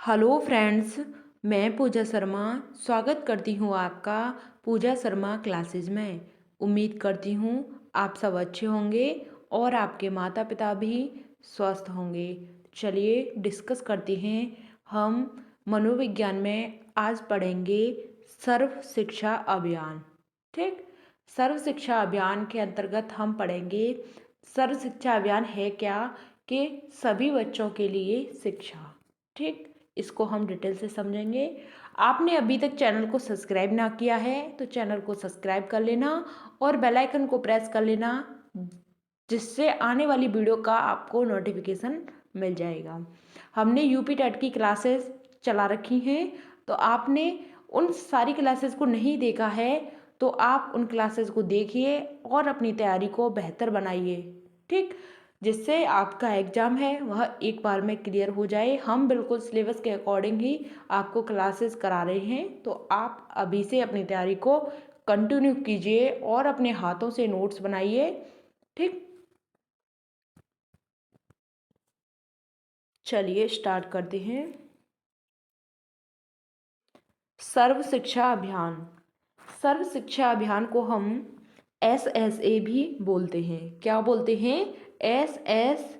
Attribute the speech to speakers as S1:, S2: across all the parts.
S1: Hello friends. मैं पूजा शर्मा स्वागत करती हूँ आपका पूजा शर्मा क्लासेस में। उम्मीद करती हूँ आप सब अच्छे होंगे और आपके माता पिता भी स्वस्थ होंगे। चलिए डिस्कस करते हैं। हम मनोविज्ञान में आज पढ़ेंगे सर्व शिक्षा अभियान। ठीक, सर्व शिक्षा अभियान के अंतर्गत हम पढ़ेंगे सर्व शिक्षा अभियान है क्या, कि सभी बच्चों के लिए शिक्षा। ठीक, इसको हम डिटेल से समझेंगे। आपने अभी तक चैनल को सब्सक्राइब ना किया है तो चैनल को सब्सक्राइब कर लेना और बेल आइकन को प्रेस कर लेना, जिससे आने वाली वीडियो का आपको नोटिफिकेशन मिल जाएगा। हमने यूपी टेट की क्लासेस चला रखी हैं, तो आपने उन सारी क्लासेस को नहीं देखा है तो आप उन क्लासेस को देखिए और अपनी तैयारी को बेहतर बनाइए। ठीक, जिससे आपका एग्ज़ाम है वह एक बार में क्लियर हो जाए। हम बिल्कुल सिलेबस के अकॉर्डिंग ही आपको क्लासेस करा रहे हैं, तो आप अभी से अपनी तैयारी को कंटिन्यू कीजिए और अपने हाथों से नोट्स बनाइए। ठीक, चलिए स्टार्ट करते हैं। सर्व शिक्षा अभियान। सर्व शिक्षा अभियान को हम SSA भी बोलते हैं। क्या बोलते हैं? SSA।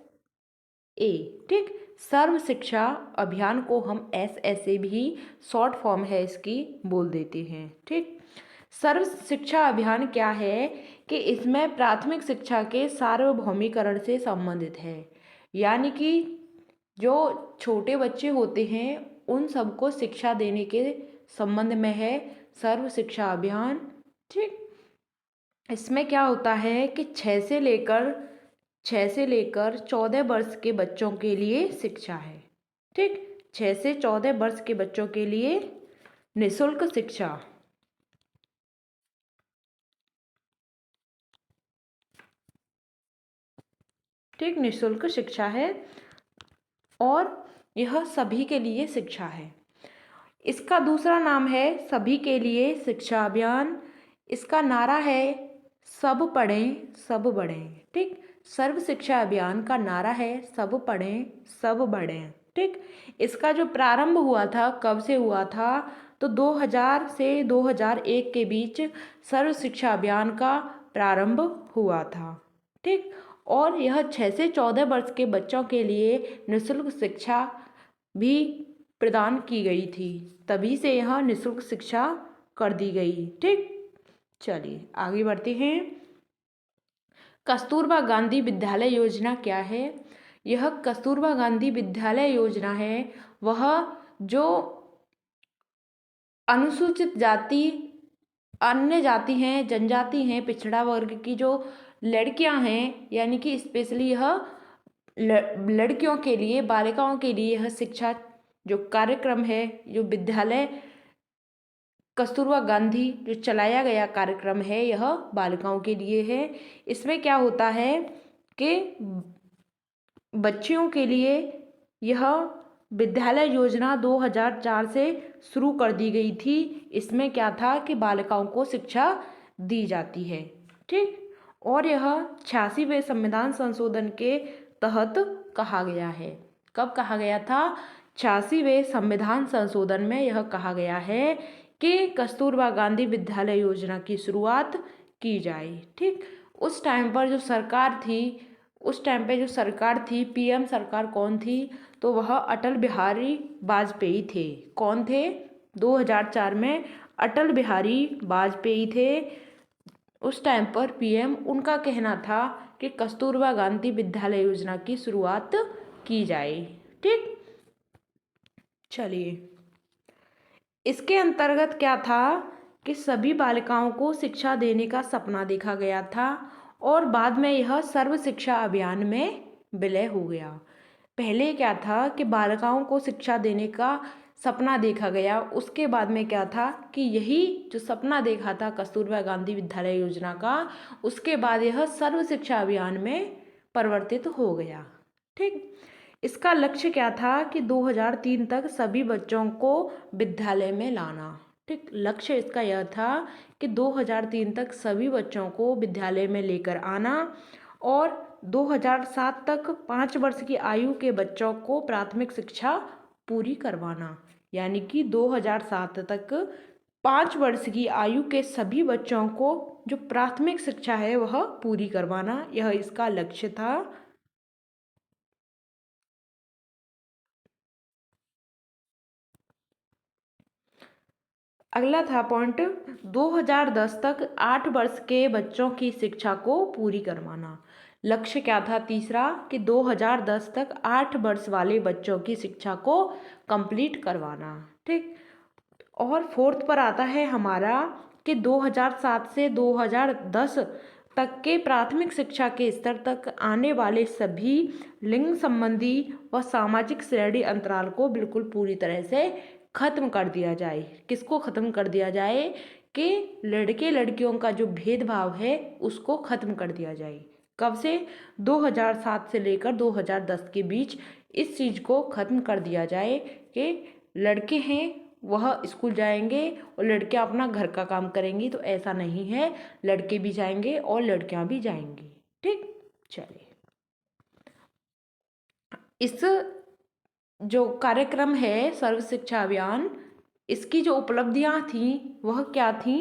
S1: ठीक, सर्व शिक्षा अभियान को हम SSA भी शॉर्ट फॉर्म है इसकी बोल देते हैं। ठीक, सर्व शिक्षा अभियान क्या है कि इसमें प्राथमिक शिक्षा के सार्वभौमिकरण से संबंधित है। यानी कि जो छोटे बच्चे होते हैं उन सबको शिक्षा देने के संबंध में है सर्व शिक्षा अभियान। ठीक, इसमें क्या होता है कि 6 से लेकर 14 वर्ष के बच्चों के लिए शिक्षा है। ठीक, 6 से 14 वर्ष के बच्चों के लिए निःशुल्क शिक्षा। ठीक, निःशुल्क शिक्षा है और यह सभी के लिए शिक्षा है। इसका दूसरा नाम है सभी के लिए शिक्षा अभियान। इसका नारा है सब पढ़ें सब बढ़ें। ठीक, सर्व शिक्षा अभियान का नारा है सब पढ़ें सब बढ़ें। ठीक, इसका जो प्रारंभ हुआ था, कब से हुआ था, तो 2000 से 2001 के बीच सर्व शिक्षा अभियान का प्रारंभ हुआ था। ठीक, और यह 6 से 14 वर्ष के बच्चों के लिए निःशुल्क शिक्षा भी प्रदान की गई थी। तभी से यह निःशुल्क शिक्षा कर दी गई। ठीक, चलिए आगे बढ़ते हैं। कस्तूरबा गांधी विद्यालय योजना क्या है? यह कस्तूरबा गांधी विद्यालय योजना है वह जो अनुसूचित जाति, अन्य जाति हैं, जनजाति हैं, पिछड़ा वर्ग की जो लड़कियां हैं, यानी कि स्पेशली यह लड़कियों के लिए, बालिकाओं के लिए यह शिक्षा जो कार्यक्रम है, जो विद्यालय कस्तूरबा गांधी जो चलाया गया कार्यक्रम है, यह बालिकाओं के लिए है। इसमें क्या होता है कि बच्चियों के लिए यह विद्यालय योजना 2004 से शुरू कर दी गई थी। इसमें क्या था कि बालिकाओं को शिक्षा दी जाती है। ठीक, और यह 86वें संविधान संशोधन के तहत कहा गया है। कब कहा गया था? 86वें संविधान संशोधन में यह कहा गया है कि कस्तूरबा गांधी विद्यालय योजना की शुरुआत की जाए। ठीक, उस टाइम पर जो सरकार थी, उस टाइम पे जो सरकार थी, PM सरकार कौन थी? तो वह अटल बिहारी वाजपेयी थे। कौन थे? 2004 में अटल बिहारी वाजपेयी थे। उस टाइम पर PM, उनका कहना था कि कस्तूरबा गांधी विद्यालय योजना की शुरुआत की जाए। ठीक, चलिए इसके अंतर्गत क्या था कि सभी बालिकाओं को शिक्षा देने का सपना देखा गया था और बाद में यह सर्व शिक्षा अभियान में विलय हो गया। पहले क्या था कि बालिकाओं को शिक्षा देने का सपना देखा गया, उसके बाद में क्या था कि यही जो सपना देखा था कस्तूरबा गांधी विद्यालय योजना का, उसके बाद यह सर्व शिक्षा अभियान में परिवर्तित हो गया। ठीक, इसका लक्ष्य क्या था कि 2003 तक सभी बच्चों को विद्यालय में लाना। ठीक, लक्ष्य इसका यह था कि 2003 तक सभी बच्चों को विद्यालय में लेकर आना और 2007 तक 5 वर्ष की आयु के बच्चों को प्राथमिक शिक्षा पूरी करवाना, यानी कि 2007 तक 5 वर्ष की आयु के सभी बच्चों को जो प्राथमिक शिक्षा है वह पूरी करवाना, यह इसका लक्ष्य था। अगला था पॉइंट 2010 तक 8 वर्ष के बच्चों की शिक्षा को पूरी करवाना। लक्ष्य क्या था तीसरा, कि 2010 तक 8 वर्ष वाले बच्चों की शिक्षा को कंप्लीट करवाना। ठीक, और फोर्थ पर आता है हमारा कि 2007 से 2010 तक के प्राथमिक शिक्षा के स्तर तक आने वाले सभी लिंग संबंधी व सामाजिक श्रेणी अंतराल को बिल्कुल पूरी तरह से खत्म कर दिया जाए। किसको खत्म कर दिया जाए, कि लड़के लड़कियों का जो भेदभाव है उसको खत्म कर दिया जाए। कब से, 2007 से लेकर 2010 के बीच इस चीज़ को खत्म कर दिया जाए कि लड़के हैं वह स्कूल जाएंगे और लड़कियां अपना घर का काम करेंगी, तो ऐसा नहीं है, लड़के भी जाएंगे और लड़कियां भी जाएंगी। ठीक, चलिए इस जो कार्यक्रम है सर्व शिक्षा अभियान, इसकी जो उपलब्धियां थी वह क्या थी,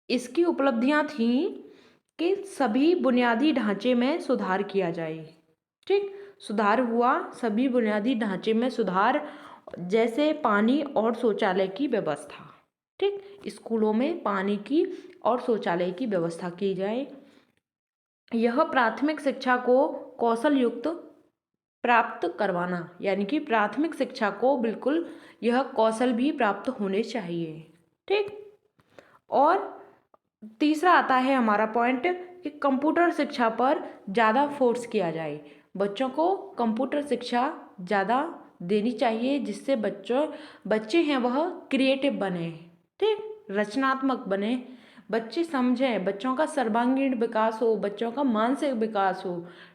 S1: इसकी उपलब्धियां थी कि सभी बुनियादी ढांचे में सुधार किया जाए। ठीक, सुधार हुआ, सभी बुनियादी ढांचे में सुधार, जैसे पानी और शौचालय की व्यवस्था। ठीक, स्कूलों में पानी की और शौचालय की व्यवस्था की जाए। यह प्राथमिक शिक्षा को कौशल युक्त प्राप्त करवाना, यानी कि प्राथमिक शिक्षा को बिल्कुल यह कौशल भी प्राप्त होने चाहिए। ठीक, और तीसरा आता है हमारा पॉइंट कि कंप्यूटर शिक्षा पर ज़्यादा फोर्स किया जाए। बच्चों को कंप्यूटर शिक्षा ज़्यादा देनी चाहिए, जिससे बच्चे हैं वह क्रिएटिव बने। ठीक, रचनात्मक बने, बच्चे समझें, बच्चों का सर्वांगीण विकास हो, बच्चों का मानसिक विकास हो।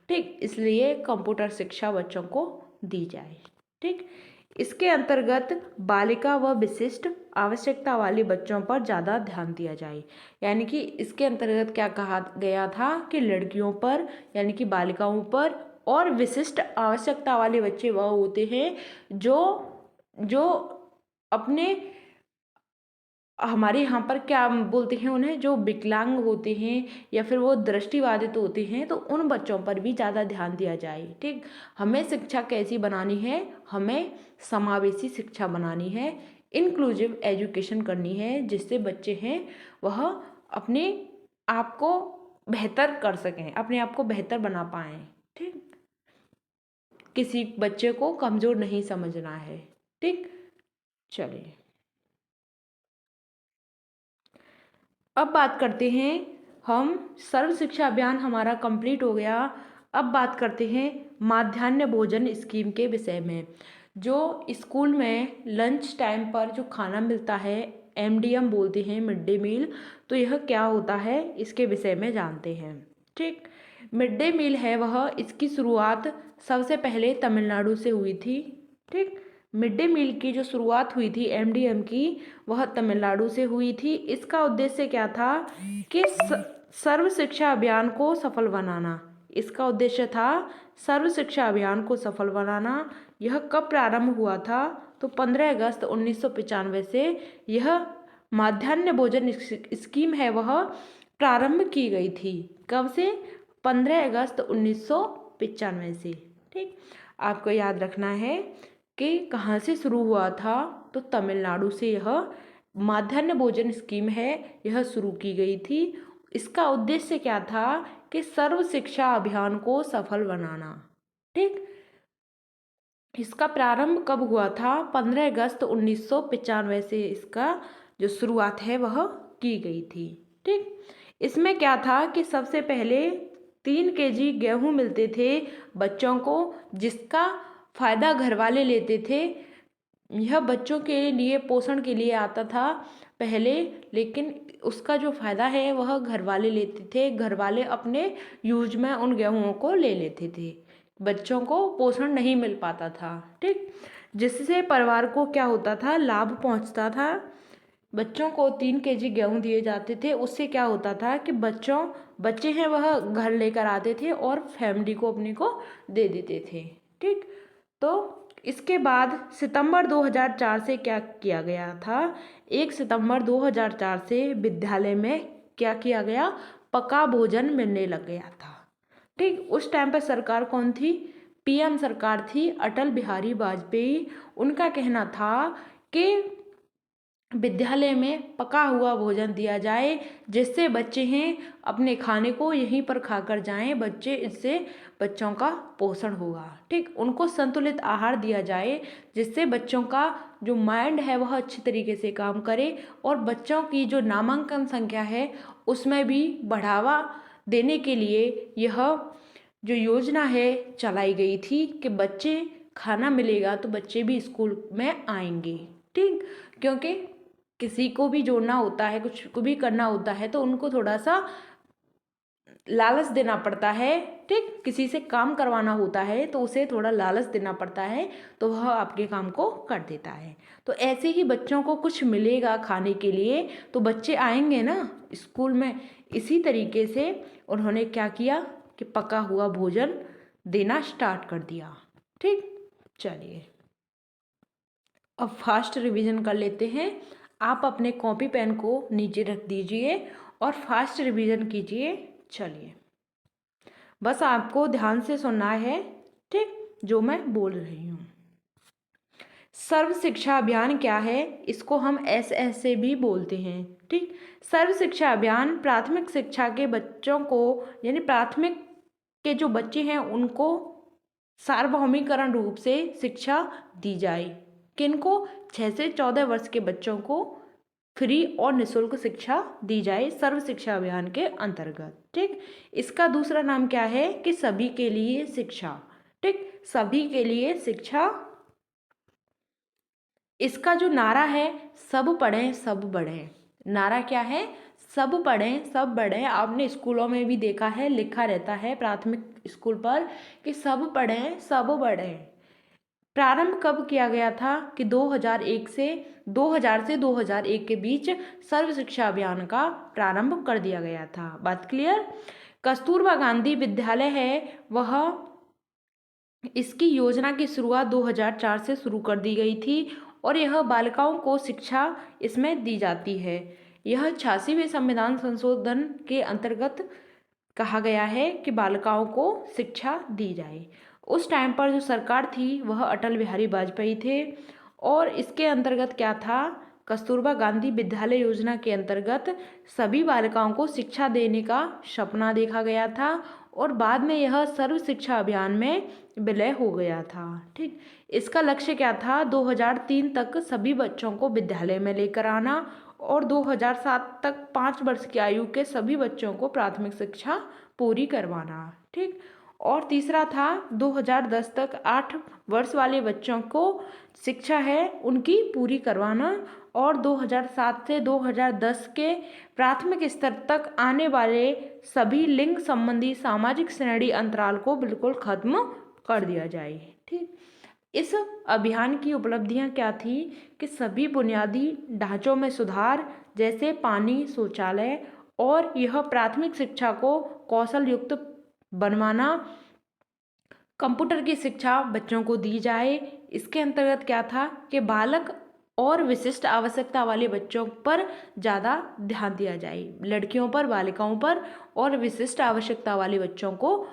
S1: ठीक, इसलिए कंप्यूटर शिक्षा बच्चों को दी जाए। ठीक, इसके अंतर्गत बालिका व विशिष्ट आवश्यकता वाले बच्चों पर ज़्यादा ध्यान दिया जाए। यानी कि इसके अंतर्गत क्या कहा गया था कि लड़कियों पर यानी कि बालिकाओं पर, और विशिष्ट आवश्यकता वाले बच्चे वह होते हैं जो जो अपने, हमारे यहाँ पर क्या बोलते हैं उन्हें, जो विकलांग होते हैं या फिर वो दृष्टिबाधित होते हैं, तो उन बच्चों पर भी ज़्यादा ध्यान दिया जाए। ठीक, हमें शिक्षा कैसी बनानी है, हमें समावेशी शिक्षा बनानी है, इंक्लूसिव एजुकेशन करनी है, जिससे बच्चे हैं वह अपने आप को बेहतर कर सकें, अपने आप को बेहतर बना पाएँ। ठीक, किसी बच्चे को कमज़ोर नहीं समझना है। ठीक, चलिए अब बात करते हैं हम, सर्व शिक्षा अभियान हमारा कंप्लीट हो गया। अब बात करते हैं माध्याह्न भोजन स्कीम के विषय में। जो स्कूल में लंच टाइम पर जो खाना मिलता है, एमडीएम बोलते हैं, मिड डे मील, तो यह क्या होता है इसके विषय में जानते हैं। ठीक, मिड डे मील है वह, इसकी शुरुआत सबसे पहले तमिलनाडु से हुई थी। ठीक, मिड डे मील की जो शुरुआत हुई थी एमडीएम की, वह तमिलनाडु से हुई थी। इसका उद्देश्य क्या था कि सर्व शिक्षा अभियान को सफल बनाना। इसका उद्देश्य था सर्व शिक्षा अभियान को सफल बनाना। यह कब प्रारंभ हुआ था, तो 15 अगस्त 1995 से यह माध्याह्न भोजन स्कीम है वह प्रारंभ की गई थी। कब से, 15 अगस्त 1995 से। ठीक, आपको याद रखना है कि कहाँ से शुरू हुआ था, तो तमिलनाडु से यह माध्याह्न भोजन स्कीम है यह शुरू की गई थी। इसका उद्देश्य क्या था कि सर्व शिक्षा अभियान को सफल बनाना। ठीक, इसका प्रारंभ कब हुआ था, 15 अगस्त 1995 से इसका जो शुरुआत है वह की गई थी। ठीक, इसमें क्या था कि सबसे पहले 3 केजी गेहूँ मिलते थे बच्चों को, जिसका फ़ायदा घर वाले लेते थे। यह बच्चों के लिए पोषण के लिए आता था पहले, लेकिन उसका जो फ़ायदा है वह घर वाले लेते थे। घर वाले अपने यूज में उन गेहूँ को ले लेते थे, बच्चों को पोषण नहीं मिल पाता था। ठीक, जिससे परिवार को क्या होता था, लाभ पहुंचता था। बच्चों को 3 केजी गेहूँ दिए जाते थे, उससे क्या होता था कि बच्चे हैं वह घर लेकर आते थे और फैमिली को अपने को दे देते थे। ठीक, तो इसके बाद सितंबर 2004 से क्या किया गया था, 1 सितंबर 2004 से विद्यालय में क्या किया गया, पका भोजन मिलने लग गया था। ठीक, उस टाइम पर सरकार कौन थी, पीएम सरकार थी अटल बिहारी वाजपेयी। उनका कहना था कि विद्यालय में पका हुआ भोजन दिया जाए, जिससे बच्चे हैं अपने खाने को यहीं पर खाकर जाएं, इससे बच्चों का पोषण होगा। ठीक, उनको संतुलित आहार दिया जाए, जिससे बच्चों का जो माइंड है वह अच्छी तरीके से काम करे और बच्चों की जो नामांकन संख्या है उसमें भी बढ़ावा देने के लिए यह जो योजना है चलाई गई थी कि बच्चे खाना मिलेगा तो बच्चे भी स्कूल में आएंगे। ठीक, क्योंकि किसी को भी जोड़ना होता है, कुछ को भी करना होता है तो उनको थोड़ा सा लालच देना पड़ता है। ठीक, किसी से काम करवाना होता है तो उसे थोड़ा लालच देना पड़ता है, तो वह आपके काम को कर देता है। तो ऐसे ही बच्चों को कुछ मिलेगा खाने के लिए तो बच्चे आएंगे ना स्कूल में। इसी तरीके से उन्होंने क्या किया कि पका हुआ भोजन देना स्टार्ट कर दिया। ठीक, चलिए अब फास्ट रिवीजन कर लेते हैं। आप अपने कॉपी पेन को नीचे रख दीजिए और फास्ट रिवीजन कीजिए। चलिए, बस आपको ध्यान से सुनना है, ठीक, जो मैं बोल रही हूँ। सर्व शिक्षा अभियान क्या है, इसको हम SS से भी बोलते हैं। ठीक, सर्व शिक्षा अभियान प्राथमिक शिक्षा के बच्चों को, यानी प्राथमिक के जो बच्चे हैं उनको सार्वभौमिकरण रूप से शिक्षा दी जाए। किनको, 6 से 14 वर्ष के बच्चों को फ्री और निःशुल्क शिक्षा दी जाए सर्व शिक्षा अभियान के अंतर्गत। ठीक, इसका दूसरा नाम क्या है कि सभी के लिए शिक्षा। ठीक, सभी के लिए शिक्षा। इसका जो नारा है, सब पढ़ें सब बढ़ें। नारा क्या है, सब पढ़ें सब बढ़ें। आपने स्कूलों में भी देखा है, लिखा रहता है प्राथमिक स्कूल पर कि सब पढ़ें सब बढ़ें। प्रारंभ कब किया गया था कि 2000 से 2001 के बीच सर्व शिक्षा अभियान का प्रारंभ कर दिया गया था। बात क्लियर। कस्तूरबा गांधी विद्यालय है वह, इसकी योजना की शुरुआत 2004 से शुरू कर दी गई थी और यह बालिकाओं को शिक्षा इसमें दी जाती है। यह 86वें संविधान संशोधन के अंतर्गत कहा गया है कि बालिकाओं को शिक्षा दी जाए। उस टाइम पर जो सरकार थी वह अटल बिहारी वाजपेयी थे और इसके अंतर्गत क्या था, कस्तूरबा गांधी विद्यालय योजना के अंतर्गत सभी बालिकाओं को शिक्षा देने का सपना देखा गया था और बाद में यह सर्व शिक्षा अभियान में विलय हो गया था। ठीक, इसका लक्ष्य क्या था, 2003 तक सभी बच्चों को विद्यालय में लेकर आना और 2007 तक 5 वर्ष की आयु के सभी बच्चों को प्राथमिक शिक्षा पूरी करवाना। ठीक, और तीसरा था 2010 तक 8 वर्ष वाले बच्चों को शिक्षा है उनकी पूरी करवाना और 2007 से 2010 के प्राथमिक स्तर तक आने वाले सभी लिंग संबंधी सामाजिक श्रेणी अंतराल को बिल्कुल खत्म कर दिया जाए। ठीक, इस अभियान की उपलब्धियां क्या थी कि सभी बुनियादी ढांचों में सुधार, जैसे पानी, शौचालय, और यह प्राथमिक शिक्षा को कौशल युक्त बनवाना, कंप्यूटर की शिक्षा बच्चों को दी जाए। इसके अंतर्गत क्या था कि बालक और विशिष्ट आवश्यकता वाले बच्चों पर ज़्यादा ध्यान दिया जाए, लड़कियों पर, बालिकाओं पर, और विशिष्ट आवश्यकता वाले बच्चों को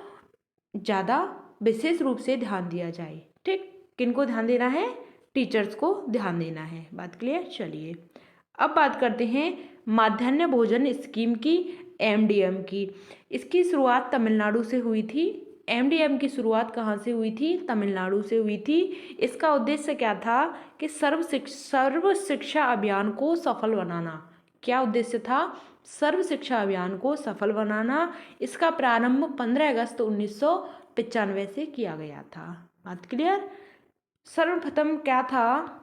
S1: ज़्यादा विशेष रूप से ध्यान दिया जाए। ठीक, किनको ध्यान देना है, टीचर्स को ध्यान देना है। बात क्लियर। चलिए अब बात करते हैं माध्याह्न भोजन स्कीम की, MDM की। इसकी शुरुआत तमिलनाडु से हुई थी। MDM की शुरुआत कहाँ से हुई थी, तमिलनाडु से हुई थी। इसका उद्देश्य क्या था कि सर्व शिक्षा अभियान को सफल बनाना। क्या उद्देश्य था, सर्व शिक्षा अभियान को सफल बनाना। इसका प्रारंभ 15 अगस्त 1995 से किया गया था। बात क्लियर। सर्वप्रथम क्या था